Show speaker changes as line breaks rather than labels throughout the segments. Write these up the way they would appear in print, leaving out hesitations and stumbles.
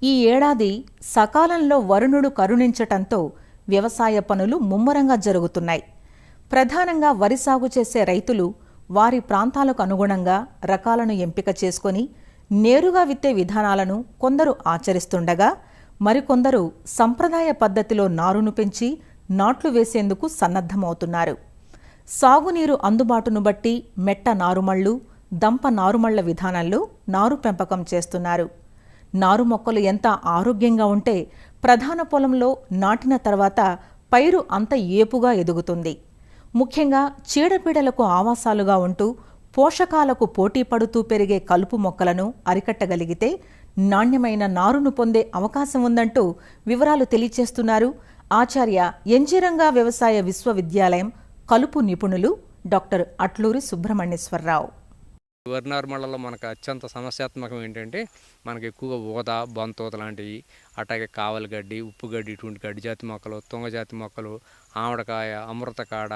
ఈ ఏడాది సకాలంలో వరుణుడు కరుణించటంతో వ్యవసాయ పనులు ముమ్మరంగా జరుగుతున్నాయి. ప్రధానంగా వరి సాగు చేసే రైతులు వారి ప్రాంతాలకు అనుగుణంగా రకాలను ఎంపిక చేసుకొని నేరుగా విత్తే విధానాలను కొందరు ఆచరిస్తుండగా, మరికొందరు సంప్రదాయ పద్ధతిలో నారును పెంచి నాట్లు వేసేందుకు సన్నద్ధమవుతున్నారు. సాగునీరు అందుబాటును బట్టి మెట్ట నారుమళ్లు, దంప నారుమళ్ల విధానంలో నారు పెంపకం చేస్తున్నారు. నారు మొక్కలు ఎంత ఆరోగ్యంగా ఉంటే ప్రధాన పొలంలో నాటిన తర్వాత పైరు అంత ఏపుగా ఎదుగుతుంది. ముఖ్యంగా చీడపీడలకు ఆవాసాలుగా ఉంటూ పోషకాలకు పోటీ పడుతూ పెరిగే కలుపు మొక్కలను అరికట్టగలిగితే నాణ్యమైన నారును పొందే అవకాశం ఉందంటూ వివరాలు తెలియచేస్తున్నారు ఆచార్య ఎన్జీ రంగా వ్యవసాయ విశ్వవిద్యాలయం కలుపు నిపుణులు డాక్టర్ అట్లూరి సుబ్రహ్మణ్యేశ్వరరావు.
వరి నారుమళ్లలో మనకు అత్యంత సమస్యాత్మకం ఏంటంటే మనకి ఎక్కువగా ఊద, బంతూత లాంటివి, అట్లాగే కావలిగడ్డి, ఉప్పుగడ్డి, ఇటువంటి గడ్డి జాతి మొక్కలు, తుంగజాతి మొక్కలు, ఆమడకాయ, అమృతకాడ,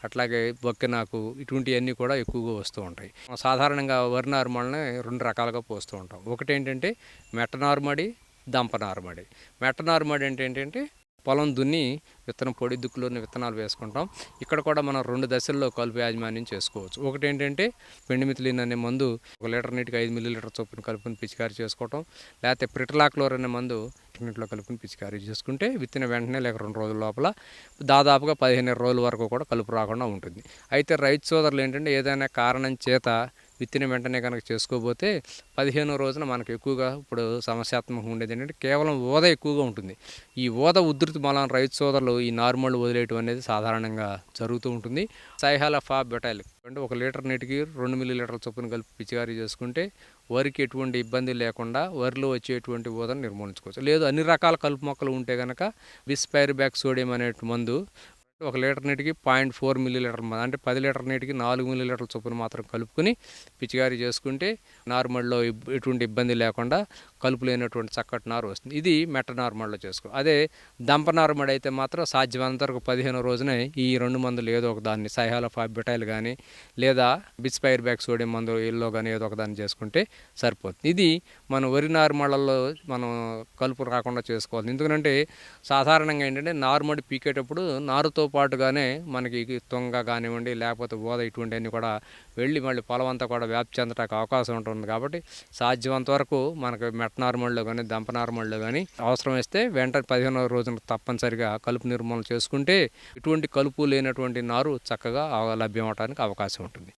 అట్లాగే బొక్కెనాకు, ఇటువంటివన్నీ కూడా ఎక్కువగా వస్తూ ఉంటాయి. సాధారణంగా వరి నారుమడిని రెండు రకాలుగా పోస్తూ ఉంటాం. ఒకటి ఏంటంటే మెట్ట నారుమడి, దంప నారుమడి. మెట్ట నారుమడి అంటే ఏంటంటే పొలం దున్ని విత్తనం పొడి దుక్కులోని విత్తనాలు వేసుకుంటాం. ఇక్కడ కూడా మనం 2 దశల్లో కలుపు యాజమాన్యం చేసుకోవచ్చు. ఒకటి ఏంటంటే పెండిమిథిలిన్ అనే మందు 1 లీటర్ నీటికి 5 మిల్లీలీటర్ చొప్పున కలుపుని పిచికారీ చేసుకోవటం, లేకపోతే ప్రిటలాక్లోర్ అనే మందు నీటిలో కలుపుని పిచికారీ చేసుకుంటే విత్తిన వెంటనే లేక 2 రోజుల లోపల దాదాపుగా 15 రోజుల వరకు కూడా కలుపు రాకుండా ఉంటుంది. అయితే రైతు సోదరులు ఏంటంటే ఏదైనా కారణం చేత విత్తిన వెంటనే కనుక చేసుకోబోతే 15వ రోజున మనకు ఎక్కువగా ఇప్పుడు సమస్యాత్మకంగా ఉండేది ఏంటంటే కేవలం ఊద ఎక్కువగా ఉంటుంది. ఈ ఊద ఉధృతి మూలం రైతు సోదరులు ఈ నార్మల్ వదిలేయటం అనేది సాధారణంగా జరుగుతూ ఉంటుంది. సైహాలఫాబెటైల్ అంటే 1 లీటర్ నీటికి 2 మిల్లీలీటర్ల చొప్పున కలిపి పిచికారీ చేసుకుంటే వరికి ఎటువంటి ఇబ్బంది లేకుండా వరిలో వచ్చేటువంటి ఊదను నిర్మూలించుకోవచ్చు. లేదు అన్ని రకాల కలుపు మొక్కలు ఉంటే కనుక బిస్పైరిబ్యాక్ సోడియం అనే మందు 1 లీటర్ నీటికి 0.4 మిల్లీలీటర్ అంటే 10 లీటర్ నీటికి 4 మిల్లీలీటర్ల చొప్పున మాత్రం కలుపుకొని పిచికారీ చేసుకుంటే నార్మల్లో ఎటువంటి ఇబ్బంది లేకుండా కలుపు లేనటువంటి చక్కటి నారు వస్తుంది. ఇది మెట్ట నార్మల్లో చేసుకో. అదే దంప నార్మడి అయితే మాత్రం సాధ్యమైనంత వరకు 15వ రోజునే ఈ 2 మందులు ఏదో ఒక దాన్ని సైహాలఫాబెటైల్ కానీ లేదా బిస్పైరిబ్యాక్ సోడియం మందు ఎల్లో కానీ ఏదో ఒక దాన్ని చేసుకుంటే సరిపోతుంది. ఇది మన వరి నార్మళ్లలో మనం కలుపు రాకుండా చేసుకోవాలి. ఎందుకంటే సాధారణంగా ఏంటంటే నారుమడి పీకేటప్పుడు నారుతో పాటుగానే మనకి తుంగ కానివ్వండి లేకపోతే ఊద ఇటువంటివన్నీ కూడా వెళ్ళి మళ్ళీ పొలం అంతా కూడా వ్యాప్తి చెందడానికి అవకాశం ఉంటుంది. కాబట్టి సాధ్యమంత వరకు మనకు మెట్ట నారుమడిలో కానీ దంప నారుమడిలో కానీ అవసరం వేస్తే వెంటనే 15వ రోజున తప్పనిసరిగా కలుపు నిర్మూలన చేసుకుంటే ఇటువంటి కలుపు లేనటువంటి నారు చక్కగా లభ్యం అవడానికి అవకాశం ఉంటుంది.